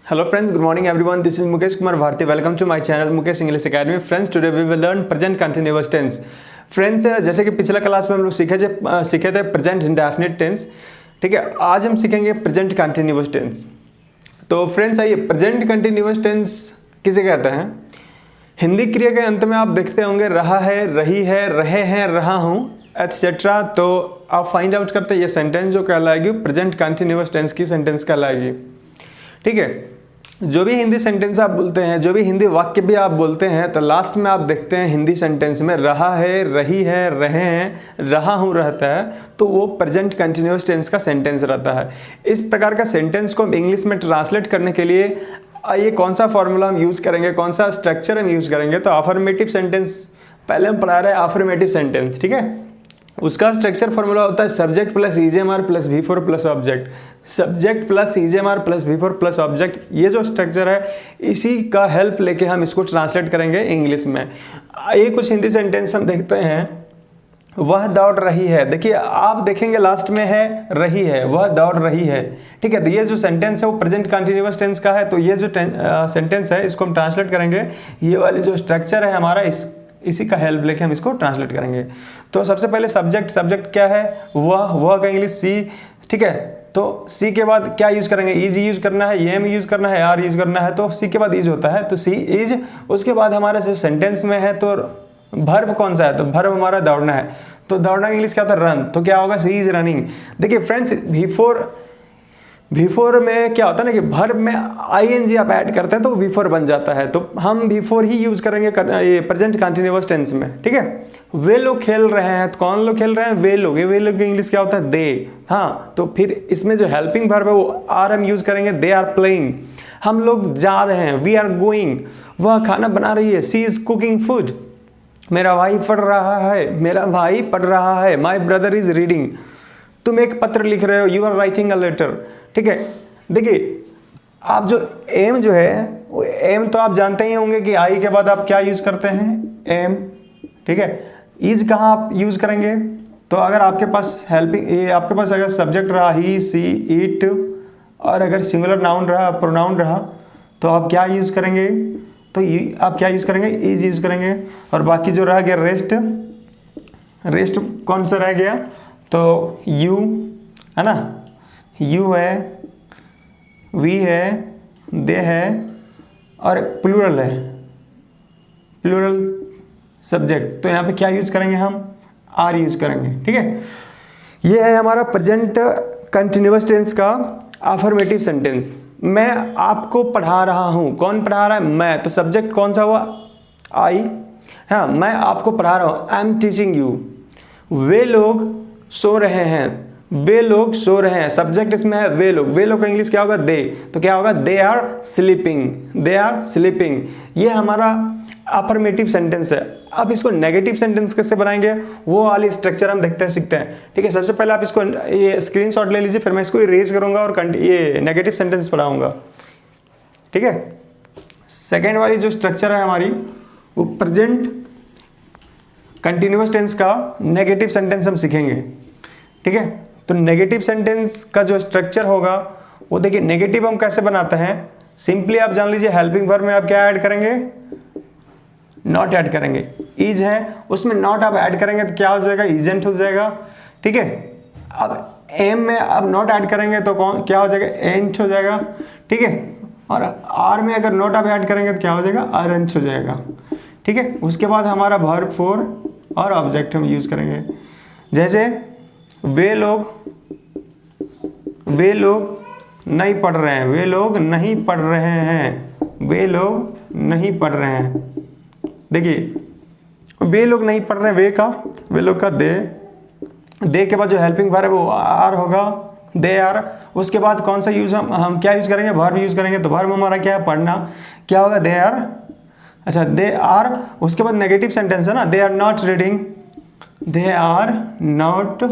Hello friends, good morning everyone. This is Mukesh Kumar Bharti. Welcome to my channel Mukesh English Academy. Friends, today we will learn present continuous tense. Friends, जैसे कि पिछला class में हम लोग सीखे थे present indefinite tense, ठीक है। आज हम सीखेंगे प्रेजेंट कंटिन्यूअस टेंस। तो फ्रेंड्स आइए, प्रेजेंट कंटिन्यूअस टेंस किसे कहते हैं? हिंदी क्रिया के अंत में आप देखते होंगे रहा है, रही है, रहे हैं, रहा हूँ एटसेट्रा। तो आप फाइंड आउट करते हैं ये सेंटेंस जो कहलाएगी प्रेजेंट कंटिन्यूअस टेंस की सेंटेंस कहलाएगी, ठीक है। जो भी हिंदी सेंटेंस आप बोलते हैं, जो भी हिंदी वाक्य भी आप बोलते हैं, तो लास्ट में आप देखते हैं हिंदी सेंटेंस में रहा है, रही है, रहे हैं, रहा हूँ रहता है, तो वो प्रेजेंट कंटिन्यूअस टेंस का सेंटेंस रहता है। इस प्रकार का सेंटेंस को हम इंग्लिश में ट्रांसलेट करने के लिए ये कौन सा फॉर्मूला हम यूज़ करेंगे, कौन सा स्ट्रक्चर हम यूज़ करेंगे? तो अफर्मेटिव सेंटेंस पहले हम पढ़ा रहे हैं, अफर्मेटिव सेंटेंस, ठीक है। उसका स्ट्रक्चर फॉर्मूला होता है subject plus is am are plus V4 plus object. Subject plus is am are plus V4 plus object, ये जो स्ट्रक्चर है इसी का हेल्प लेके हम इसको ट्रांसलेट करेंगे इंग्लिश में। ये कुछ हिंदी सेंटेंस हम देखते हैं। वह दौड़ रही है, देखिए आप देखेंगे लास्ट में है रही है, वह दौड़ रही है, ठीक है। तो ये जो सेंटेंस है वो प्रेजेंट कंटिन्यूअस टेंस का है। तो ये जो सेंटेंस है इसको हम ट्रांसलेट करेंगे, ये वाली जो स्ट्रक्चर है हमारा इसी का हेल्प लेके हम इसको ट्रांसलेट करेंगे। तो सबसे पहले सब्जेक्ट क्या है? वह का इंग्लिश सी, ठीक है। तो सी के बाद क्या यूज करेंगे? इज यूज करना है, एम यूज करना है, आर यूज करना है। तो सी के बाद इज होता है, तो सी इज। उसके बाद हमारे जो सेंटेंस में है तो भर्ब कौन सा है? तो भर्ब हमारा दौड़ना है। तो दौड़ना इंग्लिश क्या होता है? रन। तो क्या होगा? सी इज रनिंग। देखिए फ्रेंड्स, V4 में क्या होता है ना कि भर्ब में ing आप ऐड करते हैं तो V4 बन जाता है। तो हम V4 ही यूज करेंगे ये प्रेजेंट कंटिन्यूअस टेंस में, ठीक है। वे लोग खेल रहे हैं, तो कौन लोग खेल रहे हैं? वे लोग। ये वे लोग इंग्लिश क्या होता है? दे। हाँ, तो फिर इसमें जो हेल्पिंग वर्ब है वो आर हम यूज करेंगे, दे आर प्लेइंग। हम लोग जा रहे हैं, वी आर गोइंग। वह खाना बना रही है, सी इज कुकिंग फूड। मेरा भाई पढ़ रहा है, मेरा भाई पढ़ रहा है, माई ब्रदर इज रीडिंग। तुम एक पत्र लिख रहे हो, you are writing a letter, ठीक है। देखिए आप जो एम जो है वो एम तो आप जानते ही होंगे कि आई के बाद आप क्या यूज करते हैं? एम, ठीक है। इज कहाँ आप यूज करेंगे? तो अगर आपके पास हेल्पिंग, ये आपके पास अगर सब्जेक्ट रहा ही, सी, इट, और अगर सिंगुलर नाउन रहा, प्रोनाउन रहा, तो आप क्या यूज करेंगे? तो आप क्या यूज करेंगे? इज यूज करेंगे। और बाकी जो रह गया रेस्ट कौन सा रह गया? तो यू है ना, यू है, वी है, दे है, और प्लूरल है, प्लूरल सब्जेक्ट। तो यहाँ पे क्या यूज करेंगे हम? आर यूज करेंगे, ठीक है। ये है हमारा प्रेजेंट कंटिन्यूअस टेंस का अफर्मेटिव सेंटेंस। मैं आपको पढ़ा रहा हूँ, कौन पढ़ा रहा है? मैं। तो सब्जेक्ट कौन सा हुआ? आई। हाँ, मैं आपको पढ़ा रहा हूँ, आई एम टीचिंग यू। वे लोग सो रहे हैं, वे लोग सो रहे हैं। सब्जेक्ट इसमें है वे लोग। वे लोग का इंग्लिश क्या होगा? दे। तो क्या होगा? They are sleeping, they are sleeping. ये हमारा अफर्मेटिव सेंटेंस है। अब इसको नेगेटिव सेंटेंस कैसे बनाएंगे वो वाली स्ट्रक्चर हम देखते हैं, सीखते हैं, ठीक है। सबसे पहले आप इसको ये स्क्रीनशॉट ले लीजिए, फिर मैं इसको इरेज करूंगा और ये नेगेटिव सेंटेंस पढ़ाऊंगा, ठीक है। सेकेंड वाली जो स्ट्रक्चर है हमारी वो प्रेजेंट कंटिन्यूअस टेंस का नेगेटिव सेंटेंस हम सीखेंगे, ठीक है। तो नेगेटिव सेंटेंस का जो स्ट्रक्चर होगा वो देखिए, नेगेटिव हम कैसे बनाते हैं? सिंपली आप जान लीजिए, हेल्पिंग वर्ब में आप क्या ऐड करेंगे? नॉट ऐड करेंगे। इज है, उसमें नॉट आप ऐड करेंगे तो क्या हो जाएगा? इजेंट हो जाएगा, ठीक है। अब एम में अब नॉट ऐड करेंगे तो क्या हो जाएगा? एंट हो जाएगा, ठीक है। और आर में अगर नॉट आप ऐड करेंगे तो क्या हो जाएगा? आरंट हो जाएगा, ठीक है। उसके बाद हमारा वर्ब फोर और ऑब्जेक्ट हम यूज करेंगे। जैसे वे लोग नहीं पढ़ रहे हैं, वे लोग नहीं पढ़ रहे हैं, वे लोग नहीं पढ़ रहे हैं। देखिए वे लोग नहीं पढ़ रहे हैं, वे लोग का दे के बाद जो हेल्पिंग वर्ब है वो आर होगा, दे आर। उसके बाद कौन सा यूज हम क्या यूज करेंगे? वर्ब यूज करेंगे। तो वर्ब हमारा क्या है? पढ़ना। क्या होगा? They are. अच्छा, दे आर। उसके बाद नेगेटिव सेंटेंस है ना, they are not reading, they are not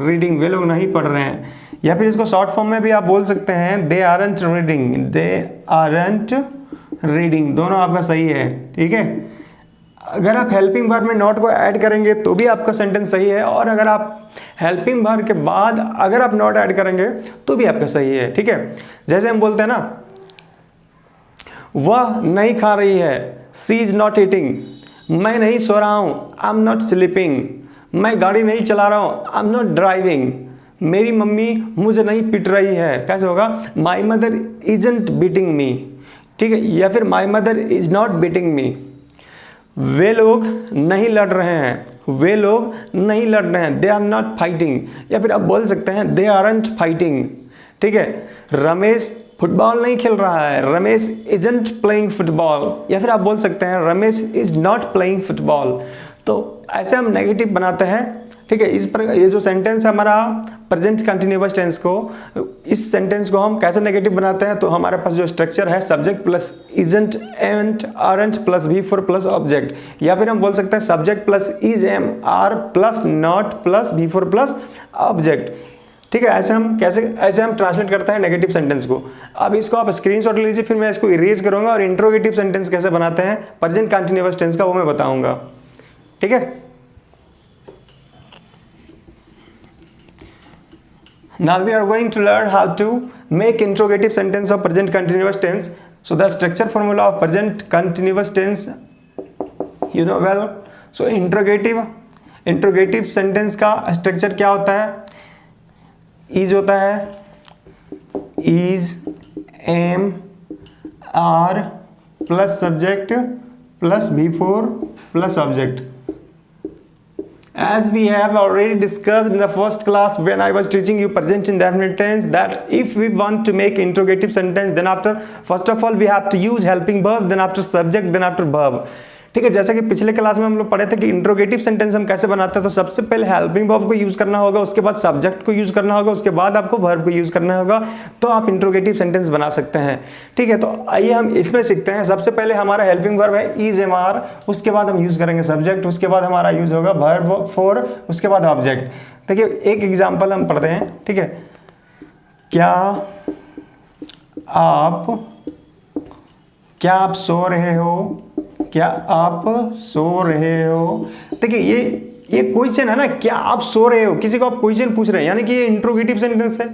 reading, वे लोग नहीं पढ़ रहे हैं। या फिर इसको शॉर्ट फॉर्म में भी आप बोल सकते हैं, they aren't reading, they aren't reading. दोनों आपका सही है, ठीक है। अगर आप हेल्पिंग वर्ब में नॉट को ऐड करेंगे तो भी आपका सेंटेंस सही है, और अगर आप हेल्पिंग वर्ब के बाद अगर आप नॉट ऐड करेंगे तो भी आपका सही है, ठीक है। जैसे हम बोलते हैं ना, वह नहीं खा रही है, शी इज़ नॉट ईटिंग। मैं नहीं सो रहा हूँ, आई एम नॉट स्लीपिंग। मैं गाड़ी नहीं चला रहा हूँ, आई एम नॉट ड्राइविंग। मेरी मम्मी मुझे नहीं पिट रही है। कैसे होगा? My mother isn't beating me, ठीक है, या फिर my mother is not beating me. वे लोग नहीं लड़ रहे हैं, वे लोग नहीं लड़ रहे हैं, दे आर नॉट फाइटिंग। या फिर आप बोल सकते हैं दे आरंट फाइटिंग, ठीक है। रमेश फुटबॉल नहीं खेल रहा है, रमेश इजंट प्लेइंग फुटबॉल। या फिर आप बोल सकते हैं Ramesh is not playing football. तो ऐसे हम नेगेटिव बनाते हैं, ठीक है। इस पर ये जो सेंटेंस है हमारा प्रेजेंट कंटिन्यूअस टेंस को, इस सेंटेंस को हम कैसे नेगेटिव बनाते हैं? तो हमारे पास जो स्ट्रक्चर है subject plus isn't and aren't plus V four plus object, या फिर हम बोल सकते हैं subject plus is am are plus not plus V four plus object, ठीक है। ऐसे हम ट्रांसलेट करते हैं नेगेटिव सेंटेंस को। अब इसको आप स्क्रीनशॉट ले लीजिए, फिर मैं इसको इरेज करूंगा और इंट्रोगेटिव सेंटेंस कैसे बनाते हैं प्रेजेंट कंटिन्यूअस टेंस का वो मैं बताऊंगा, ठीक है। Now we are going to learn how to make interrogative sentence of present continuous tense. So the structure formula of present continuous tense, you know well. So interrogative sentence का structure क्या होता है? is होता है is, am, are plus subject plus before plus object. As we have already discussed in the first class when I was teaching you present indefinite tense, that if we want to make interrogative sentence, then after first of all we have to use helping verb, then after subject, then after verb, ठीक है। जैसा कि पिछले class में हम लोग पढ़े थे कि इंट्रोगेटिव सेंटेंस हम कैसे बनाते हैं, तो सबसे पहले हेल्पिंग वर्ब को यूज करना होगा, उसके बाद सब्जेक्ट को यूज करना होगा, उसके बाद आपको वर्ब को यूज करना होगा, तो आप इंट्रोगेटिव सेंटेंस बना सकते हैं, ठीक है। तो आइए हम इसमें सीखते हैं। सबसे पहले हमारा हेल्पिंग वर्ब है इज एम आर, उसके बाद हम यूज करेंगे सब्जेक्ट, उसके बाद हमारा यूज होगा वर्ब फॉर, उसके बाद ऑब्जेक्ट। देखिए एक एग्जाम्पल हम पढ़ते हैं, ठीक है। क्या आप सो रहे हो? क्या आप सो रहे हो? देखिए ये क्वेश्चन है ना, क्या आप सो रहे हो, किसी को आप क्वेश्चन पूछ रहे हैं, यानी कि ये इंट्रोगेटिव सेंटेंस है।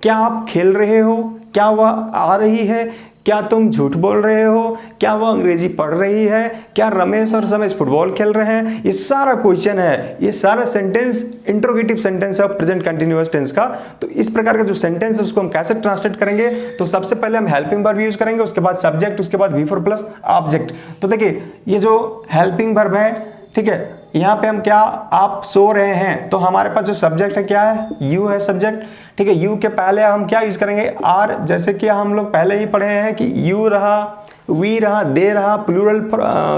क्या आप खेल रहे हो? क्या वह आ रही है? क्या तुम झूठ बोल रहे हो? क्या वह अंग्रेजी पढ़ रही है? क्या रमेश और समेश फुटबॉल खेल रहे हैं? ये सारा क्वेश्चन है, ये सारा सेंटेंस इंट्रोगेटिव सेंटेंस है प्रेजेंट कंटिन्यूअस टेंस का। तो इस प्रकार का जो सेंटेंस है उसको हम कैसे ट्रांसलेट करेंगे? तो सबसे पहले हम हेल्पिंग वर्ब यूज करेंगे, उसके बाद सब्जेक्ट, उसके बाद वी फोर प्लस ऑब्जेक्ट। तो देखिए ये जो हेल्पिंग वर्ब है, ठीक है, यहाँ पे हम क्या, आप सो रहे हैं, तो हमारे पास जो सब्जेक्ट है क्या है? यू है सब्जेक्ट, ठीक है। यू के पहले हम क्या यूज करेंगे? आर। जैसे कि हम लोग पहले ही पढ़े हैं कि यू रहा, वी रहा, दे रहा, प्लूरल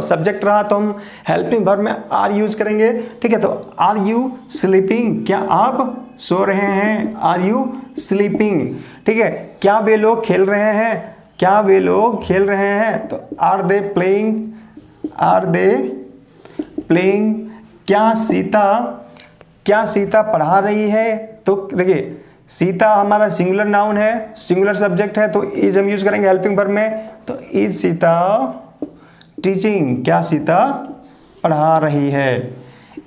सब्जेक्ट रहा, तो हम हेल्पिंग वर्ब में आर यूज करेंगे, ठीक है। तो आर यू स्लीपिंग? क्या आप सो रहे हैं? Are you sleeping? ठीक है। क्या वे लोग खेल रहे हैं? क्या वे लोग खेल रहे हैं? तो are they playing? Are they playing? क्या सीता पढ़ा रही है? तो देखिए सीता हमारा सिंगुलर नाउन है, सिंगुलर सब्जेक्ट है, तो इज हम यूज करेंगे हेल्पिंग वर्ब में। तो इज सीता टीचिंग? क्या सीता पढ़ा रही है?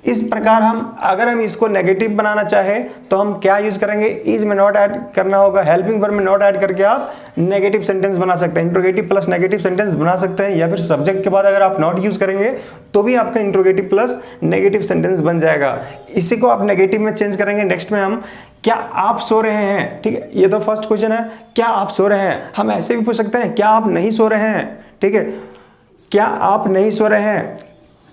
इस प्रकार अगर हम इसको नेगेटिव बनाना चाहें तो हम क्या यूज करेंगे? इज में नॉट ऐड करना होगा, हेल्पिंग वर्ब में नॉट ऐड करके आप नेगेटिव सेंटेंस बना सकते हैं, इंट्रोगेटिव प्लस नेगेटिव सेंटेंस बना सकते हैं। या फिर सब्जेक्ट के बाद अगर आप नॉट यूज करेंगे तो भी आपका इंट्रोगेटिव प्लस नेगेटिव सेंटेंस बन जाएगा। इसी को आप नेगेटिव में चेंज करेंगे। नेक्स्ट में हम क्या आप सो रहे हैं? ठीक है, ये तो फर्स्ट क्वेश्चन है, क्या आप सो रहे हैं। हम ऐसे भी पूछ सकते हैं क्या आप नहीं सो रहे हैं? ठीक है, क्या आप नहीं सो रहे हैं?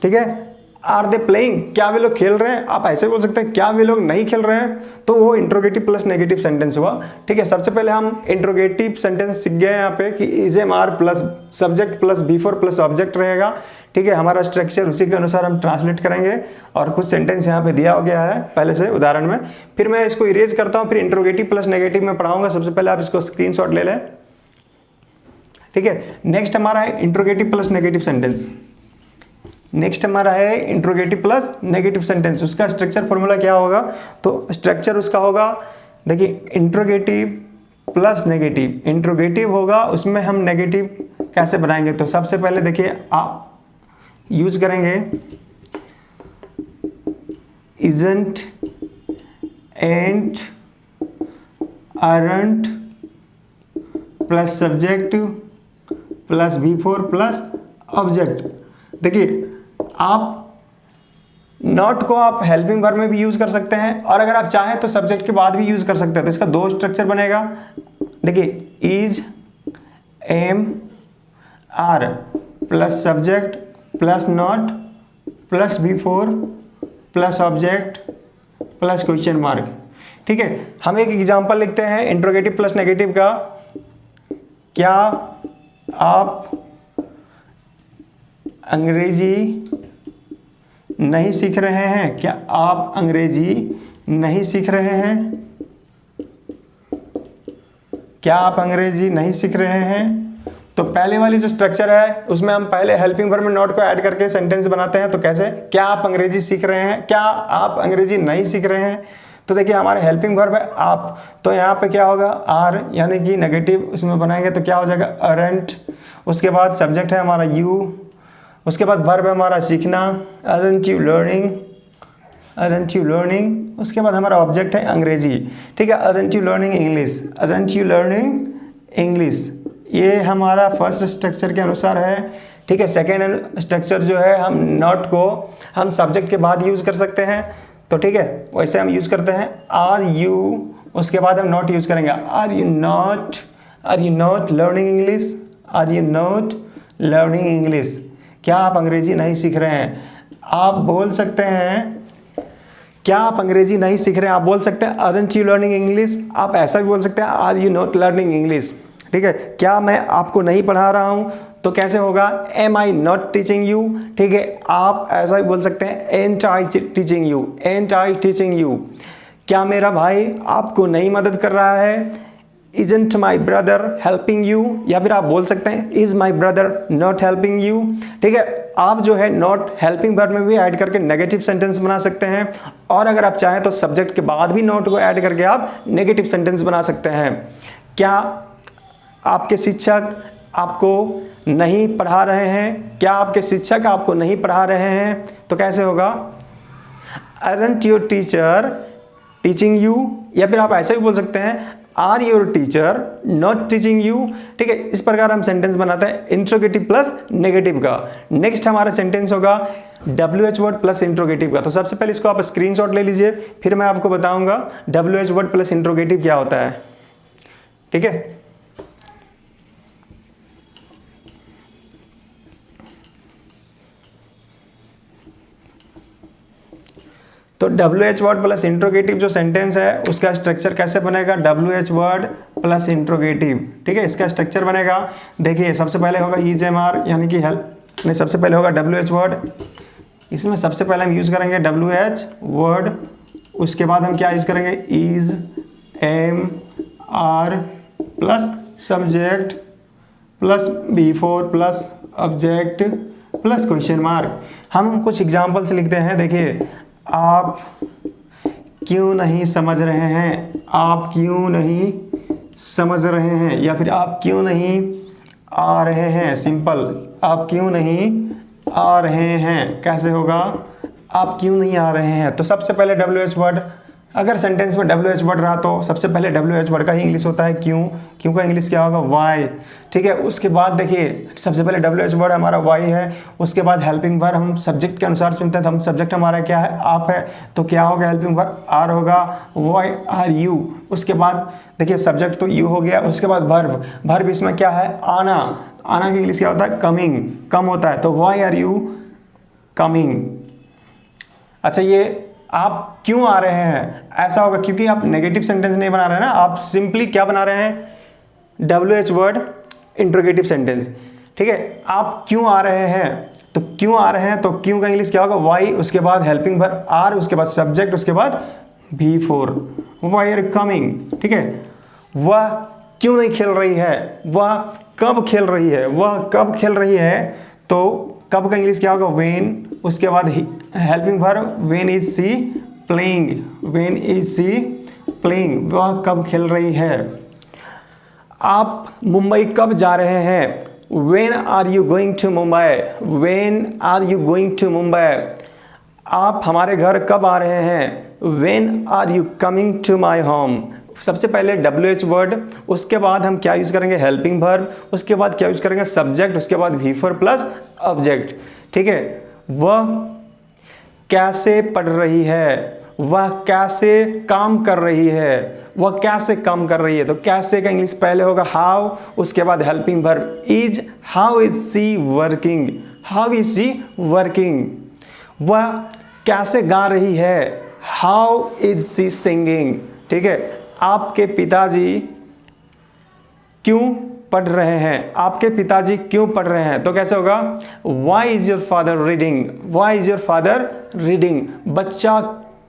ठीक है। Are they playing? क्या वे लोग खेल रहे हैं? आप ऐसे बोल सकते हैं क्या वे लोग नहीं खेल रहे हैं, तो वो इंट्रोगेटिव प्लस नेगेटिव सेंटेंस हुआ। ठीक है, सबसे पहले हम इंट्रोगेटिव सेंटेंस सीख गए यहाँ पे कि is am are plus subject plus before plus object रहेगा। ठीक है, हमारा स्ट्रक्चर उसी के अनुसार हम ट्रांसलेट करेंगे और कुछ सेंटेंस यहाँ पे दिया हो गया है पहले से उदाहरण में। फिर मैं इसको इरेज करता हूँ, फिर इंट्रोगेटिव प्लस नेगेटिव में पढ़ाऊंगा। सबसे पहले आप इसको स्क्रीनशॉट ले लें। ठीक है, नेक्स्ट हमारा है interrogative plus negative sentence. Next हमारा है इंट्रोगेटिव प्लस नेगेटिव सेंटेंस। उसका स्ट्रक्चर फॉर्मूला क्या होगा? तो स्ट्रक्चर उसका होगा, देखिए इंट्रोगेटिव प्लस नेगेटिव। इंट्रोगेटिव होगा, उसमें हम नेगेटिव कैसे बनाएंगे? तो सबसे पहले देखिए आप यूज करेंगे isn't and aren't plus subject plus B4 plus object. देखिए आप नॉट को आप हेल्पिंग वर्ब में भी यूज कर सकते हैं और अगर आप चाहें तो सब्जेक्ट के बाद भी यूज कर सकते हैं। तो इसका दो स्ट्रक्चर बनेगा। देखिए is, am, are plus subject plus not plus B4 plus object plus question mark. ठीक है, हम एक एग्जांपल लिखते हैं इंट्रोगेटिव प्लस नेगेटिव का। क्या आप अंग्रेजी नहीं सीख रहे हैं? क्या आप अंग्रेजी नहीं सीख रहे हैं? क्या आप अंग्रेजी नहीं सीख रहे हैं? तो पहले वाली जो स्ट्रक्चर है उसमें हम पहले हेल्पिंग वर्ब में नॉट को ऐड करके सेंटेंस बनाते हैं। तो कैसे? क्या आप अंग्रेजी सीख रहे हैं? क्या आप अंग्रेजी नहीं सीख रहे हैं? तो देखिए हमारे हेल्पिंग वर्ब है आप, तो यहाँ पे क्या होगा आर, यानी कि नेगेटिव उसमें बनाएंगे तो क्या हो जाएगा अरेंट। उसके बाद सब्जेक्ट है हमारा यू, उसके बाद वर्ब है हमारा सीखना, aren't you learning, aren't you learning। उसके बाद हमारा ऑब्जेक्ट है अंग्रेजी। ठीक है, aren't you learning English, aren't you learning English। ये हमारा फर्स्ट स्ट्रक्चर के अनुसार है। ठीक है, सेकेंड स्ट्रक्चर जो है हम नॉट को हम सब्जेक्ट के बाद यूज़ कर सकते हैं। तो ठीक है, वैसे हम यूज़ करते हैं आर यू, उसके बाद हम नॉट यूज़ करेंगे। Are you not learning English, are you not learning English. क्या आप अंग्रेजी नहीं सीख रहे हैं? आप बोल सकते हैं क्या आप अंग्रेजी नहीं सीख रहे हैं, आप बोल सकते हैं aren't you learning English। आप ऐसा भी बोल सकते हैं are you not learning English। ठीक है, क्या मैं आपको नहीं पढ़ा रहा हूं? तो कैसे होगा am I not teaching you। ठीक है, आप ऐसा भी बोल सकते हैं ain't I teaching you, ain't I teaching you। क्या मेरा भाई आपको नहीं मदद कर रहा है? Isn't my brother helping you। या फिर आप बोल सकते हैं is my brother not helping you। ठीक है, आप जो है नॉट हेल्पिंग वर्ब में भी ऐड करके नेगेटिव सेंटेंस बना सकते हैं और अगर आप चाहें तो सब्जेक्ट के बाद भी नॉट को ऐड करके आप नेगेटिव सेंटेंस बना सकते हैं। क्या आपके शिक्षक आपको नहीं पढ़ा रहे हैं? क्या आपके शिक्षक आपको नहीं पढ़ा रहे हैं? तो कैसे होगा aren't your teacher teaching you। या फिर आप ऐसे भी बोल सकते हैं are your teacher not teaching you. ठीक है, इस प्रकार हम सेंटेंस बनाते हैं इंट्रोगेटिव प्लस नेगेटिव का। नेक्स्ट हमारा सेंटेंस होगा WH वर्ड प्लस इंट्रोगेटिव का। तो सबसे पहले इसको आप स्क्रीनशॉट ले लीजिए, फिर मैं आपको बताऊंगा WH वर्ड प्लस इंट्रोगेटिव क्या होता है। ठीक है, तो WH वर्ड प्लस इंट्रोगेटिव जो सेंटेंस है उसका स्ट्रक्चर कैसे बनेगा WH वर्ड प्लस इंट्रोगेटिव। ठीक है, इसका स्ट्रक्चर बनेगा, देखिए सबसे पहले होगा इज एम आर यानी कि हेल्प नहीं, सबसे पहले होगा WH वर्ड। इसमें सबसे पहले हम यूज़ करेंगे WH वर्ड, उसके बाद हम क्या यूज़ करेंगे is am are plus subject plus B4 plus object plus question mark. हम कुछ एग्जाम्पल से लिखते हैं। देखिए आप क्यों नहीं समझ रहे हैं, आप क्यों नहीं समझ रहे हैं, या फिर आप क्यों नहीं आ रहे हैं। सिंपल, आप क्यों नहीं आ रहे हैं कैसे होगा आप क्यों नहीं आ रहे हैं। तो सबसे पहले WH वर्ड, अगर सेंटेंस में WH वर्ड रहा तो सबसे पहले WH वर्ड का ही इंग्लिश होता है क्यों। क्यों का इंग्लिश क्या होगा वाई। ठीक है, उसके बाद देखिए सबसे पहले WH वर्ड हमारा वाई है, उसके बाद हेल्पिंग वर्ब हम सब्जेक्ट के अनुसार चुनते हैं। तो हम सब्जेक्ट हमारा क्या है आप है, तो क्या होगा हेल्पिंग वर्ब आर होगा, वाई आर यू। उसके बाद देखिए सब्जेक्ट तो यू हो गया, उसके बाद वर्ब, वर्ब इसमें क्या है आना, आना का इंग्लिश क्या होता है कमिंग, कम होता है, तो वाई आर यू कमिंग। अच्छा, ये आप क्यों आ रहे हैं ऐसा होगा क्योंकि आप नेगेटिव सेंटेंस नहीं बना रहे हैं ना, आप सिंपली क्या बना रहे हैं WH वर्ड इंट्रोगेटिव सेंटेंस। ठीक है, आप क्यों आ रहे हैं, तो क्यों आ रहे हैं, तो क्यों का इंग्लिश क्या होगा वाई, उसके बाद हेल्पिंग वर्ब आर, उसके बाद सब्जेक्ट, उसके बाद B4 वाई आर कमिंग। ठीक है, वह क्यों नहीं खेल रही है, वह कब खेल रही है, वह कब खेल रही है, तो कब का इंग्लिश क्या होगा व्हेन, उसके बाद helping verb when is she playing, when is she playing, वह कब खेल रही है। आप मुंबई कब जा रहे हैं, when are you going to Mumbai, when are you going to Mumbai. आप हमारे घर कब आ रहे हैं, when are you coming to my home, सबसे पहले WH वर्ड, उसके बाद हम क्या यूज़ करेंगे, हेल्पिंग वर्ब, उसके बाद क्या यूज़ करेंगे, सब्जेक्ट, उसके बाद V4 प्लस ऑब्जेक्ट। ठीक है, वह कैसे पढ़ रही है, वह कैसे काम कर रही है, वह कैसे काम कर रही है। तो कैसे का इंग्लिश पहले होगा हाउ, उसके बाद helping verb is, how is she working, how is she working. वह कैसे गा रही है, हाउ इज सी सिंगिंग। ठीक है, आपके पिताजी क्यों पढ़ रहे हैं, आपके पिताजी क्यों पढ़ रहे हैं। तो कैसे होगा, why is your father reading, why is your father reading. बच्चा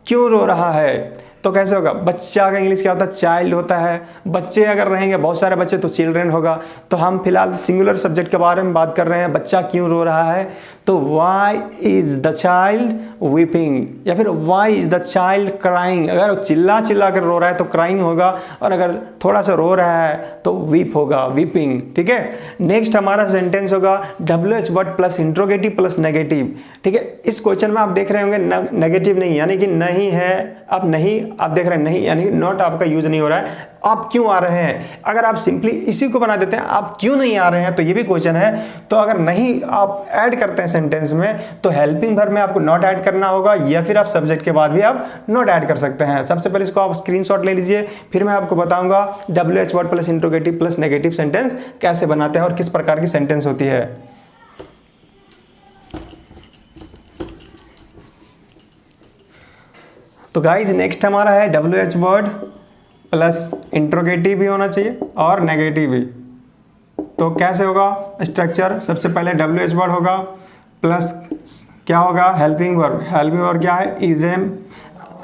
क्यों रो रहा है, तो कैसे होगा, बच्चा का इंग्लिश क्या होता है, चाइल्ड होता है। बच्चे अगर रहेंगे बहुत सारे बच्चे तो चिल्ड्रन होगा। तो हम फिलहाल सिंगुलर सब्जेक्ट के बारे में बात कर रहे हैं, बच्चा क्यों रो रहा है। तो why is the child weeping, या फिर why is the child crying. अगर चिल्ला चिल्ला कर रो रहा है तो क्राइंग होगा, और अगर थोड़ा सा रो रहा है तो वीप होगा, वीपिंग। ठीक है, नेक्स्ट हमारा सेंटेंस होगा WH word plus interrogative plus negative. ठीक है, इस क्वेश्चन में आप देख रहे होंगे नेगेटिव नहीं, यानी कि नहीं है, आप नहीं, आप देख रहे हैं नहीं, यानी नॉट आपका यूज नहीं हो रहा है। आप क्यों आ रहे हैं, अगर आप सिंपली इसी को बना देते हैं आप क्यों नहीं आ रहे हैं, तो ये भी क्वेश्चन है। तो अगर नहीं आप ऐड करते हैं सेंटेंस में, तो हेल्पिंग वर्ब में आपको नॉट ऐड करना होगा, या फिर आप सब्जेक्ट के बाद भी आप नॉट ऐड कर सकते हैं। सबसे पहले इसको आप स्क्रीनशॉट ले लीजिए, फिर मैं आपको बताऊंगा WH word plus interrogative plus negative sentence कैसे बनाते हैं और किस प्रकार की सेंटेंस होती है। तो गाइज नेक्स्ट हमारा है WH वर्ड प्लस इंट्रोगेटिव भी होना चाहिए और नेगेटिव भी। तो कैसे होगा स्ट्रक्चर, सबसे पहले WH वर्ड होगा प्लस क्या होगा, हेल्पिंग वर्ब। हेल्पिंग वर्ब क्या है, इज एम।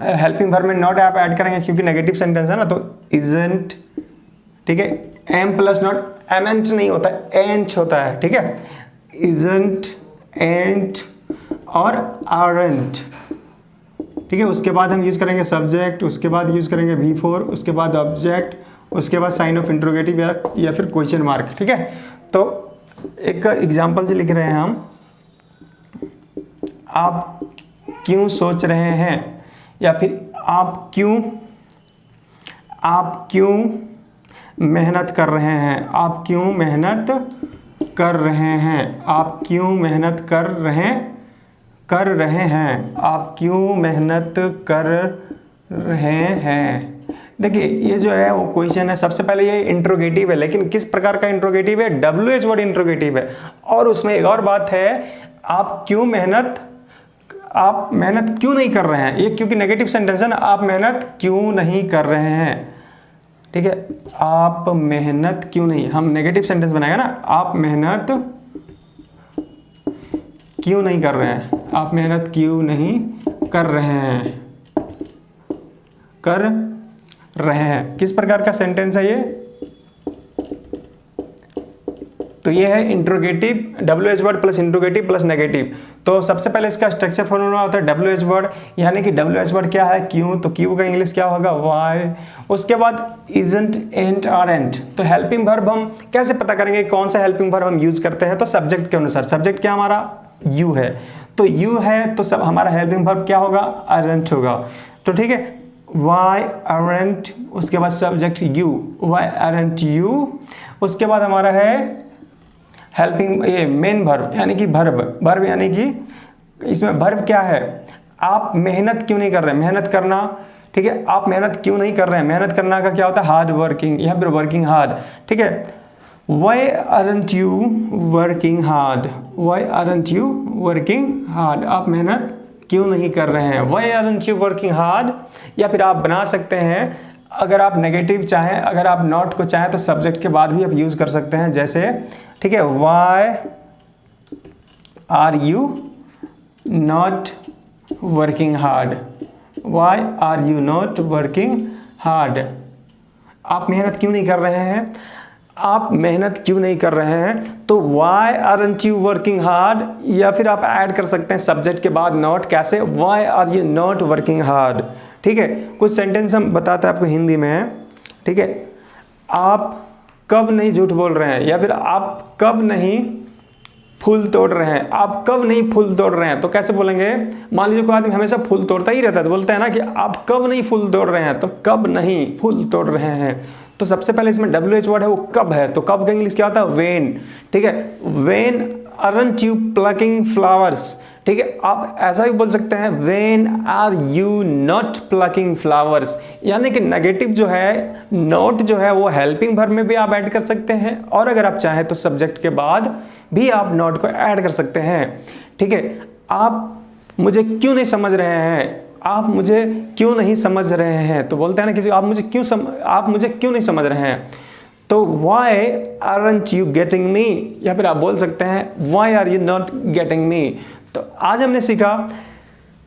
हेल्पिंग वर्ब में नॉट आप ऐड करेंगे क्योंकि नेगेटिव सेंटेंस है ना, तो इजंट। ठीक है, एम प्लस नॉट, एमेंट नहीं होता है, एंच होता है। ठीक है, इजंट, एंट और आरंट। ठीक है, उसके बाद हम यूज़ करेंगे सब्जेक्ट, उसके बाद यूज़ करेंगे V4, उसके बाद ऑब्जेक्ट, उसके बाद साइन ऑफ इंट्रोगेटिव या फिर क्वेश्चन मार्क। ठीक है, तो एक एग्जांपल से लिख रहे हैं हम, आप क्यों सोच रहे हैं, या फिर आप क्यों मेहनत कर रहे हैं, आप क्यों मेहनत कर रहे हैं, आप क्यों मेहनत कर रहे हैं, आप क्यों मेहनत कर रहे हैं। देखिए ये जो है वो क्वेश्चन है, सबसे पहले ये इंट्रोगेटिव है, लेकिन किस प्रकार का इंट्रोगेटिव है, WH वर्ड इंट्रोगेटिव है। और उसमें एक और बात है, आप मेहनत क्यों नहीं कर रहे हैं, ये क्योंकि नेगेटिव सेंटेंस है ना, आप मेहनत क्यों नहीं कर रहे हैं। ठीक है, आप मेहनत क्यों नहीं, हम नेगेटिव सेंटेंस बनाएगा ना, आप मेहनत क्यों नहीं कर रहे हैं, आप मेहनत क्यों नहीं कर रहे हैं, किस प्रकार का सेंटेंस है ये। तो ये है interrogative, WH word plus interrogative plus negative. तो सबसे पहले इसका स्ट्रक्चर फॉर्मूला होता है WH वर्ड, यानी कि WH वर्ड क्या है, क्यों, तो क्यों का इंग्लिश क्या होगा, वाई। उसके बाद इजंट, एंट, आरंट। तो हेल्पिंग वर्ब हम कैसे पता करेंगे कौन सा हेल्पिंग वर्ब हम यूज करते हैं, तो सब्जेक्ट के अनुसार। सब्जेक्ट क्या हमारा यू है, तो यू है तो सब हमारा हेल्पिंग वर्ब क्या होगा, आरंट होगा। तो ठीक है, वाई आरंट, उसके बाद subject you, why aren't you. उसके बाद हमारा है हेल्पिंग, ये मेन वर्ब यानी कि वर्ब यानी कि इसमें वर्ब क्या है, आप मेहनत क्यों नहीं कर रहे हैं, मेहनत करना। ठीक है, आप मेहनत क्यों नहीं कर रहे हैं, मेहनत करना का क्या होता है, हार्ड वर्किंग, या फिर वर्किंग हार्ड। ठीक है, why aren't you working hard, why aren't you working hard, आप मेहनत क्यों नहीं कर रहे हैं, why aren't you working hard. या फिर आप बना सकते हैं, अगर आप नेगेटिव चाहें, अगर आप नॉट को चाहें तो सब्जेक्ट के बाद भी आप यूज कर सकते हैं, जैसे ठीक है, why are you not working hard, why are you not working hard, आप मेहनत क्यों नहीं कर रहे हैं, आप मेहनत क्यों नहीं कर रहे हैं। तो why aren't you working hard, या फिर आप ऐड कर सकते हैं सब्जेक्ट के बाद नॉट, कैसे, why are you not working hard. ठीक है, कुछ सेंटेंस हम बताते हैं आपको हिंदी में। ठीक है, आप कब नहीं झूठ बोल रहे हैं, या फिर आप कब नहीं फूल तोड़ रहे हैं, आप कब नहीं फूल तोड़ रहे हैं। तो कैसे बोलेंगे, मान लीजिए कोई आदमी हमेशा फूल तोड़ता ही रहता है तो बोलते हैं ना कि आप कब नहीं फूल तोड़ रहे हैं, तो कब नहीं फूल तोड़ रहे हैं। तो सबसे पहले इसमें WH वर्ड है वो कब है, तो कब का इंग्लिश क्या होता है, वेन। ठीक है, when aren't you plucking flowers। ठीक है, आप ऐसा भी बोल सकते हैं when are you not plucking flowers, यानी कि नेगेटिव जो है नॉट जो है वो हेल्पिंग वर्ब में भी आप ऐड कर सकते हैं, और अगर आप चाहें तो सब्जेक्ट के बाद भी आप नॉट को ऐड कर सकते हैं। ठीक है, आप मुझे क्यों नहीं समझ रहे हैं, आप मुझे क्यों नहीं समझ रहे हैं, तो बोलते हैं ना किसी आप मुझे क्यों नहीं समझ रहे हैं, तो why aren't you getting me, या फिर आप बोल सकते हैं why are you not getting me। तो आज हमने सीखा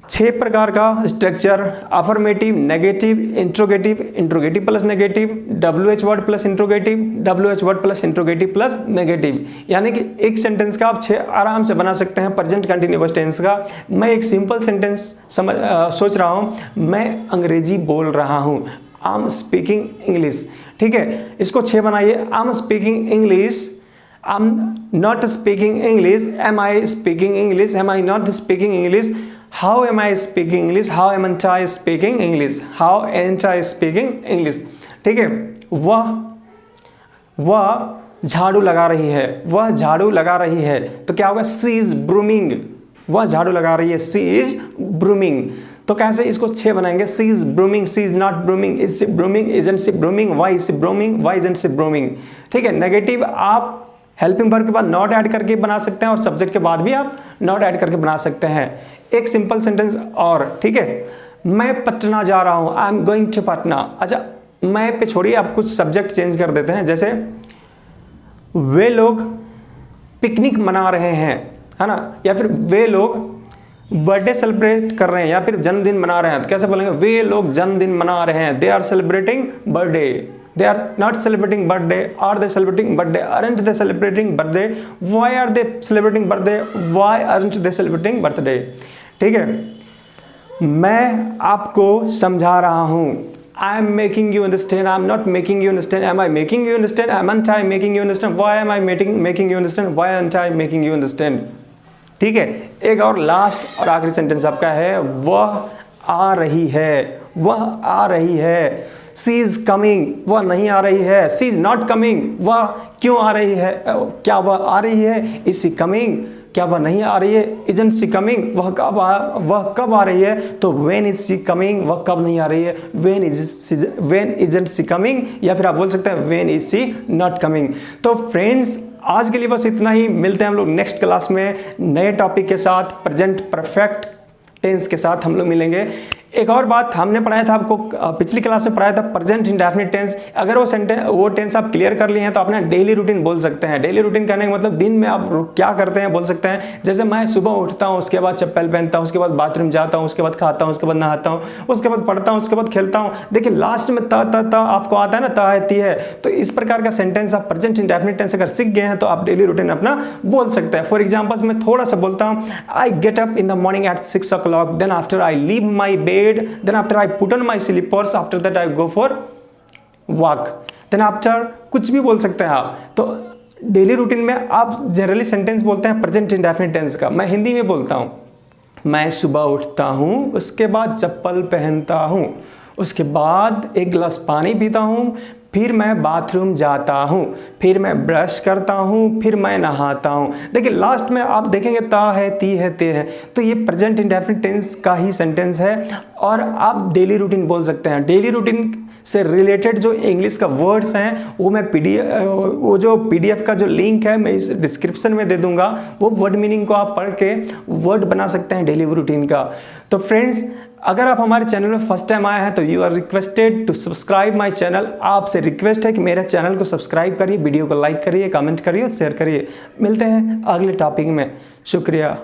6 प्रकार का structure, affirmative, negative, interrogative plus negative, WH word plus interrogative, WH word plus interrogative plus negative, यानी कि एक सेंटेंस का आप 6 आराम से बना सकते हैं प्रेजेंट कंटिन्यूअस टेंस का। मैं एक सिंपल सेंटेंस सोच रहा हूँ, मैं अंग्रेजी बोल रहा हूँ, आई एम स्पीकिंग इंग्लिश। ठीक है, इसको 6 बनाइए, I am speaking English, I am not speaking English, am I speaking English, am I not speaking English, how am I speaking English, how am I speaking English, how am I speaking English। ठीक है, वह झाड़ू लगा रही है, वह झाड़ू लगा रही है, तो क्या होगा, शी इज ब्रूमिंग, वह झाड़ू लगा रही है, शी इज ब्रूमिंग। तो कैसे इसको 6 बनाएंगे, she is brooming, she is not brooming, is she brooming, isn't she brooming, why is she brooming, why isn't she brooming. ठीक है, नेगेटिव आप हेल्पिंग वर्ब के बाद नॉट ऐड करके बना सकते हैं और सब्जेक्ट के बाद भी आप नॉट ऐड करके बना सकते हैं। एक सिंपल सेंटेंस और, ठीक है, मैं पटना जा रहा हूं, I am going to Patna. अच्छा, मैं पे छोड़िए, आप कुछ सब्जेक्ट चेंज कर देते हैं, जैसे वे लोग पिकनिक मना रहे हैं, है ना, या फिर वे लोग बर्थडे सेलिब्रेट कर रहे हैं, या फिर जन्मदिन मना रहे हैं, तो कैसे बोलेंगे, वे लोग जन्मदिन मना रहे हैं, they are celebrating birthday, they are not celebrating birthday, are they celebrating birthday, aren't they celebrating birthday, why are they celebrating birthday, why aren't they celebrating birthday। ठीक है, मैं आपको समझा रहा हूं, I am making you understand, I am not making you understand, am I making you understand, aren't I making you understand, why am I making you understand, why aren't I making you understand। ठीक है, एक और last और आखिरी sentence आपका है, वह आ रही है, वह आ रही है, शी इज कमिंग, वह नहीं आ रही है, शी इज नॉट कमिंग, वह क्यों आ रही है, क्या वह आ रही है, इज शी कमिंग, क्या वह नहीं आ रही है, इजंट शी कमिंग, वह कब आ रही है, तो व्हेन इज शी कमिंग, वह कब नहीं आ रही है, व्हेन इजंट शी कमिंग, या फिर आप बोल सकते हैं when is she not coming. तो फ्रेंड्स, आज के लिए बस इतना ही, मिलते हैं हम लोग नेक्स्ट क्लास में नए टॉपिक के साथ, प्रेजेंट परफेक्ट टेंस के साथ हम लोग मिलेंगे। एक और बात हमने पढ़ाया था आपको, पिछली क्लास में पढ़ाया था प्रेजेंट इंडेफिनिट टेंस। अगर वो टेंस आप क्लियर कर लिए हैं तो अपना डेली रूटीन बोल सकते हैं। डेली रूटीन कहने का मतलब दिन में आप क्या करते हैं बोल सकते हैं। जैसे मैं सुबह उठता हूँ, उसके बाद चप्पल पहनता हूँ, उसके बाद बाथरूम जाता हूँ, उसके बाद खाता हूँ, उसके बाद नहाता हूँ, उसके बाद पढ़ता हूँ, उसके बाद खेलता हूँ। देखिए लास्ट में त आपको आता है ना, ती है। तो इस प्रकार का सेंटेंस आप प्रेजेंट इंडेफिनिट टेंस अगर सीख गए हैं तो आप डेली रूटीन अपना बोल सकते हैं। फॉर एग्जाम्पल मैं थोड़ा सा बोलता हूँ, I get up in the morning at 6 o'clock, then after I leave my bed, then after I put on my slippers, after that I go for walk, then after कुछ भी बोल सकते हैं आप। तो डेली रूटीन में आप generally sentence बोलते हैं प्रेजेंट इंडेफिनिट टेंस का। मैं हिंदी में बोलता हूँ, मैं सुबह उठता हूँ, उसके बाद चप्पल पहनता हूँ, उसके बाद एक गिलास पानी पीता हूँ, फिर मैं बाथरूम जाता हूँ, फिर मैं ब्रश करता हूँ, फिर मैं नहाता हूँ। देखिए लास्ट में आप देखेंगे ता है, ती है, ते है, तो ये प्रेजेंट इंडेफिनिट टेंस का ही सेंटेंस है और आप डेली रूटीन बोल सकते हैं। डेली रूटीन से रिलेटेड जो इंग्लिश का वर्ड्स हैं वो मैं PDF का जो लिंक है मैं इस डिस्क्रिप्शन में दे दूंगा, वो वर्ड मीनिंग को आप पढ़ के वर्ड बना सकते हैं डेली रूटीन का। तो फ्रेंड्स, अगर आप हमारे चैनल में फर्स्ट टाइम आए हैं तो you are requested to subscribe my channel. आपसे रिक्वेस्ट है कि मेरे चैनल को सब्सक्राइब करिए, वीडियो को लाइक करिए, कमेंट करिए और शेयर करिए। मिलते हैं अगले टॉपिक में। शुक्रिया।